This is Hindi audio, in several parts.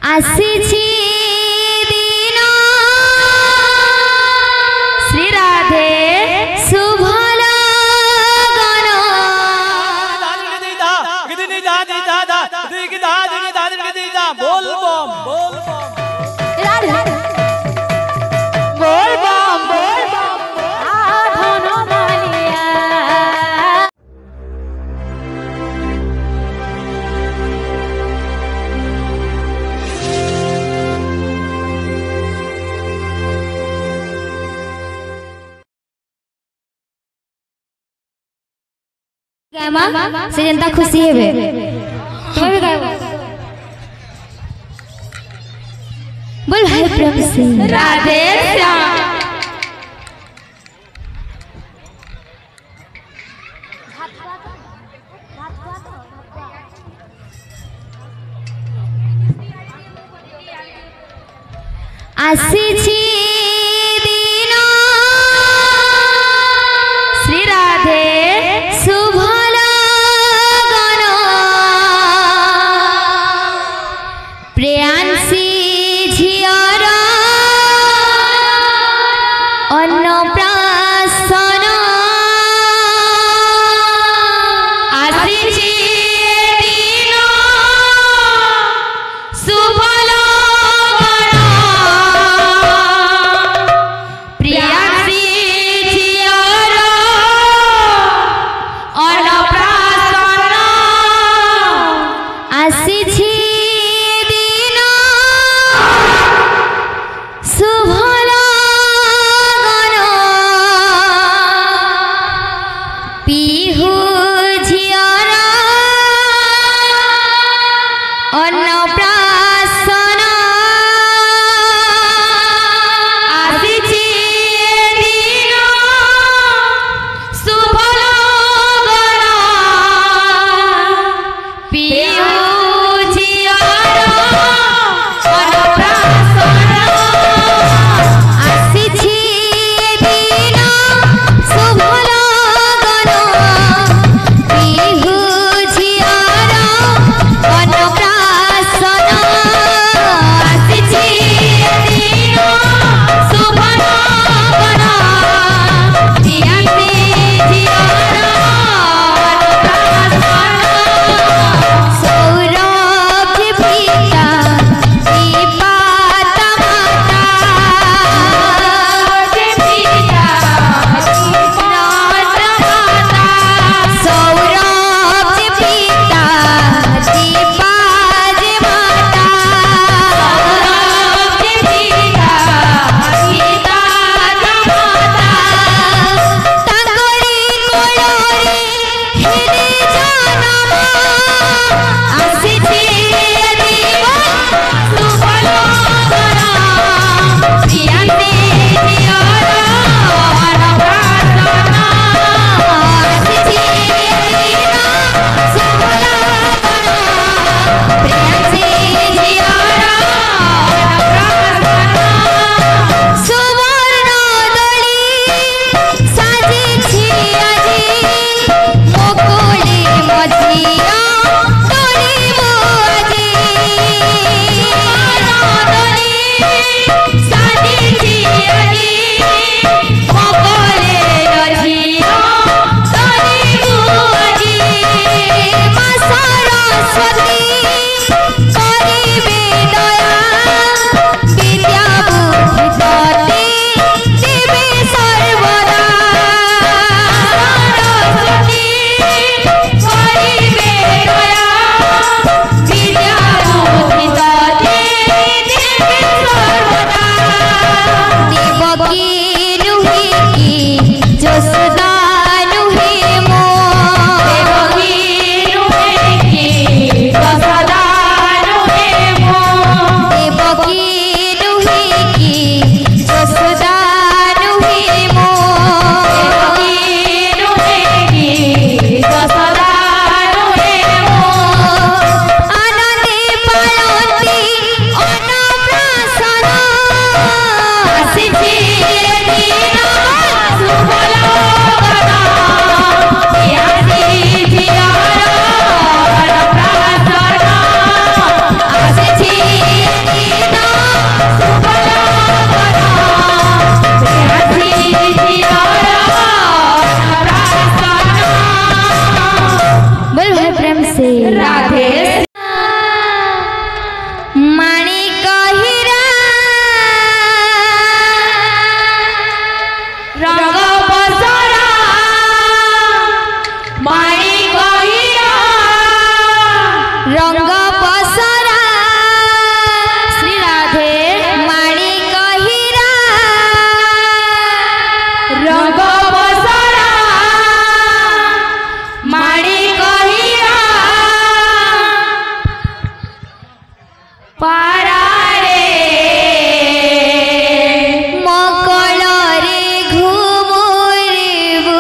आसीछि दिन श्री राधे शुभ लगन बोल बम बोल बोल बम बोल बम आधनो मालिया गामा से जनता खुशी हेबे तुम्हें भी गाओ बोल भाई प्रेम से राधे श्याम आसीछि दिन श्री राधे शुभ लगन प्रियांशी झियर अन्नप्राशन आसीछि दिन शुभ लगन पारा रे मकल रे घुमुरिबु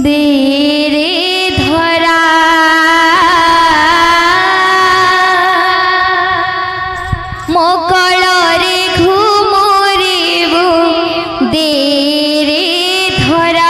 देरे धरा मकल रे घुमुरिबु देरे धरा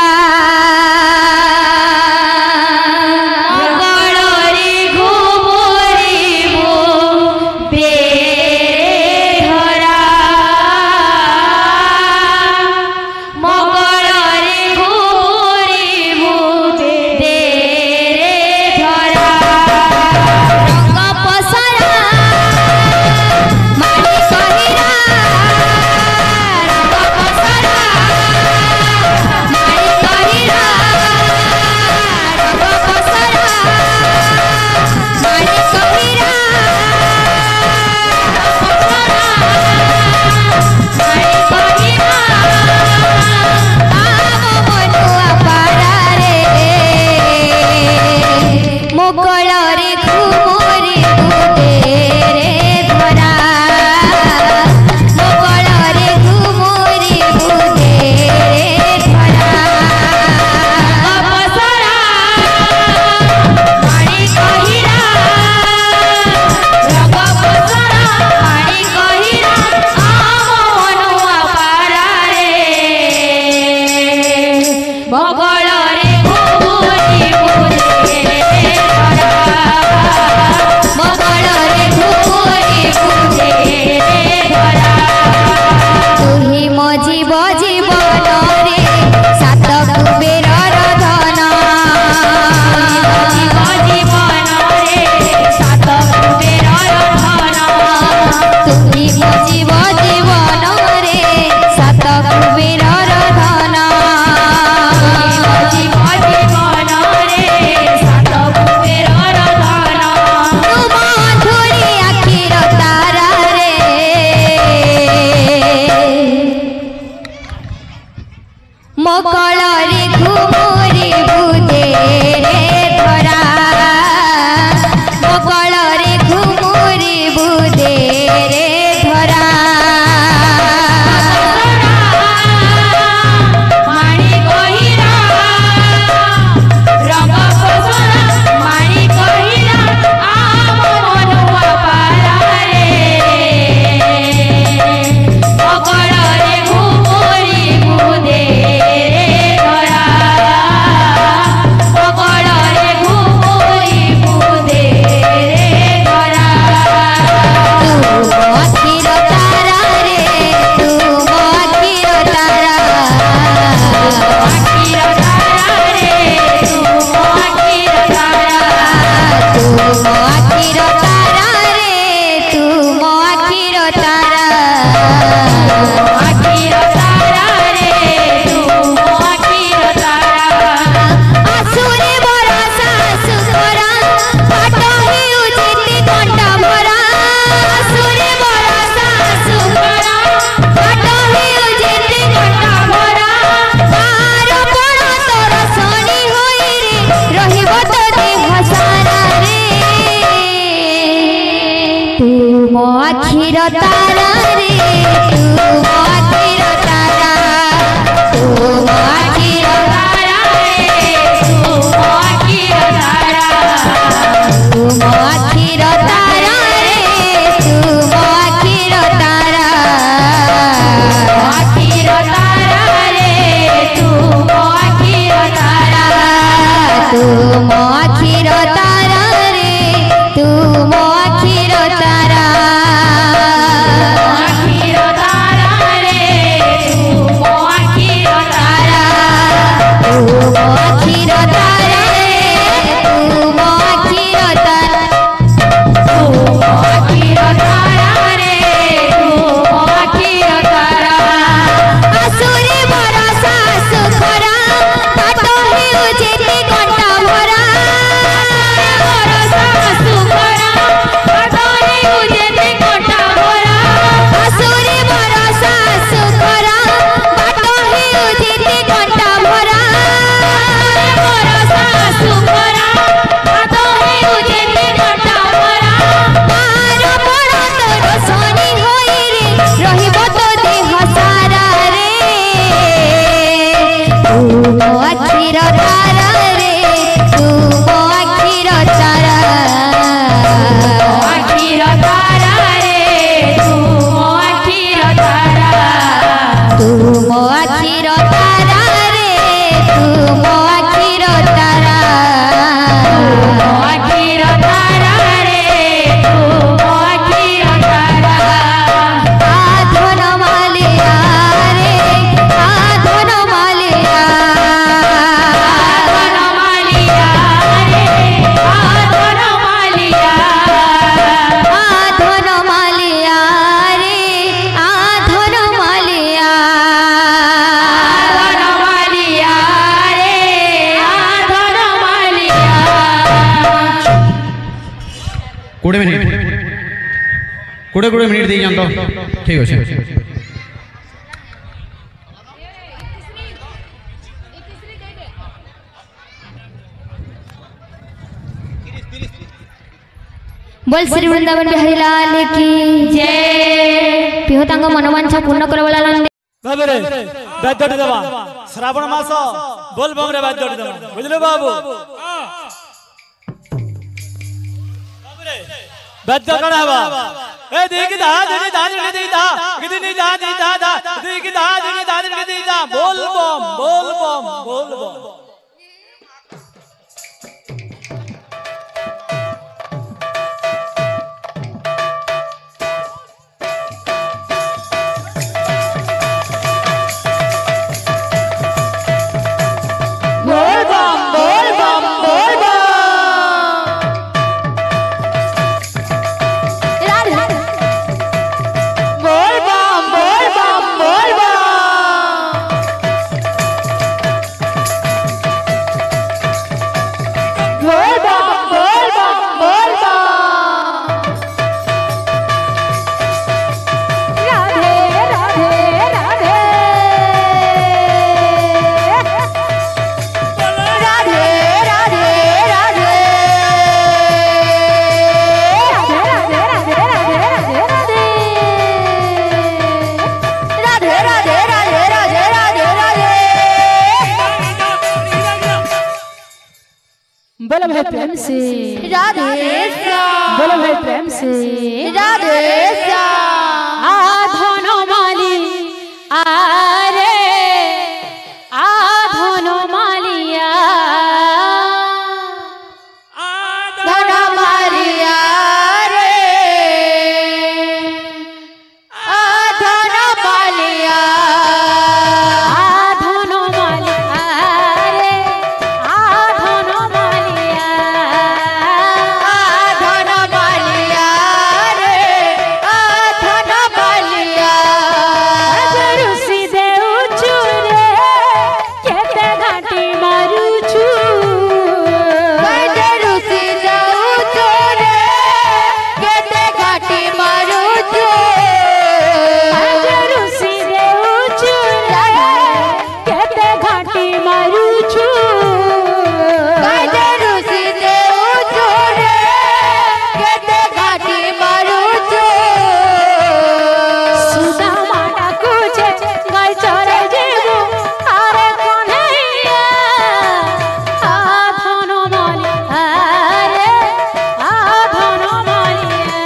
आखिर तारा रे तू आखिर तारा तू आखिर तारा रे तू आखिर तारा तू आखिर तारा रे तू आखिर तारा आखिर तारा रे तू आखिर तारा तू आखिर तारा रे तू आखिर तारा आखिर तारा कोड़े मिनिट दे जान तो ठीक अच्छे बोल श्री वृंदावन बिहारी लाल की जय। पिहोतांग मनोवांछा पूर्ण करवला नंदे बाबू रे बाद्योटी देवा श्रावण मास बोल बम रे बाद्योटी देवा बुझले बाबू बाबू रे बाद्य कण हवा ए देखि दा देखि दा देखि दा किति नि दा दी दा दा देखि दा देखि दा देखि दा बोल बम बोल बम बोल बम बोलो भाई प्रेम से राधे श्याम। बोलो भाई प्रेम से राधे श्याम। आधनो माली आरे आधनो मालिया धन मालिया रे धन मालिया आधनो मालिया रे आधनो मालिया धन मालिया रे धन मालिया रुसी देउछु रे केते घाटी मारुछु रुसी जाऊछु रे केते घाटी मारुछु रुसी देउछु रे केते घाटी मारुछु रुसी देउछु रे केते घाटी मारुछु सुदामा डाकुचे गाय चरे जेबु आरे कन्हैया आधनो मालिया रे आधनो मालिया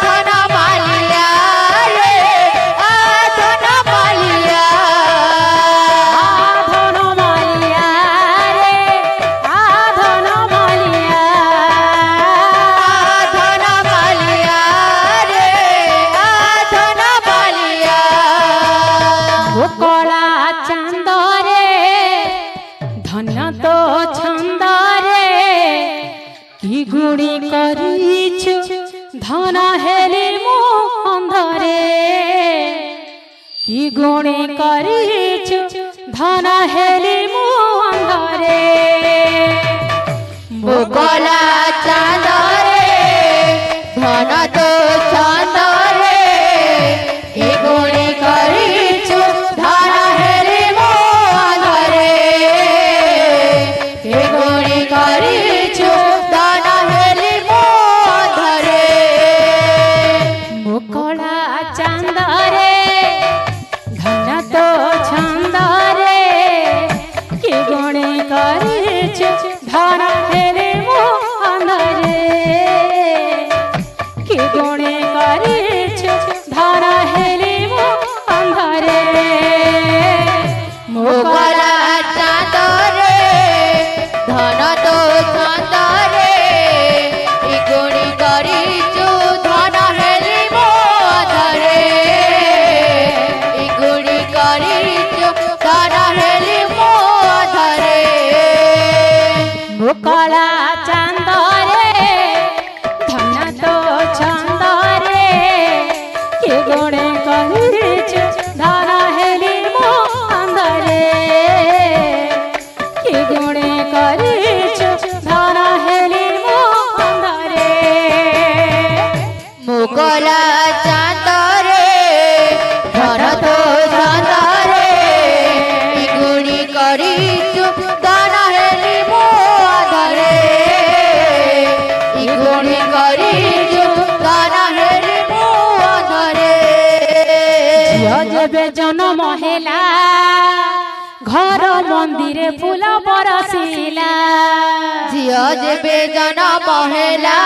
धन मालिया रे धन मालिया आधनो मालिया रे आधनो मालिया धन मालिया रे धन मालिया ओ कला चांद रे धन तो छंद रे की गुणी करिछु धन हेले मो अंधरे की गुणी करिछु धन हेले मो अंधरे मोगला चांद रे धन तो चांद रे ए गुणी करिछु धन हेरे मो अंधरे ए गुणी करिछु धन हेरे मो अंधरे मुकला चांद रे धन तो छंद रे की गुणी करिछु धन हेले मो अंधरे की गुणी करिछु धन हेले मो अंधरे मोगला चांद रे धन तो चांद रे ए गुणी करिछु धन हेरे मो अंधरे ए गुणी करिछु धन हेरे मो अंधरे मुकला चांद रे धन तो छंद मुकला चांदरे धर तो चांदरे गुणी करिछु दान हेली मो आधरे गुणी करिछु दान हेली मो आधरे झियो जेबे जन्म हेला घर मंदिरे फूल बरसिला झियो जेबे जन्म हेला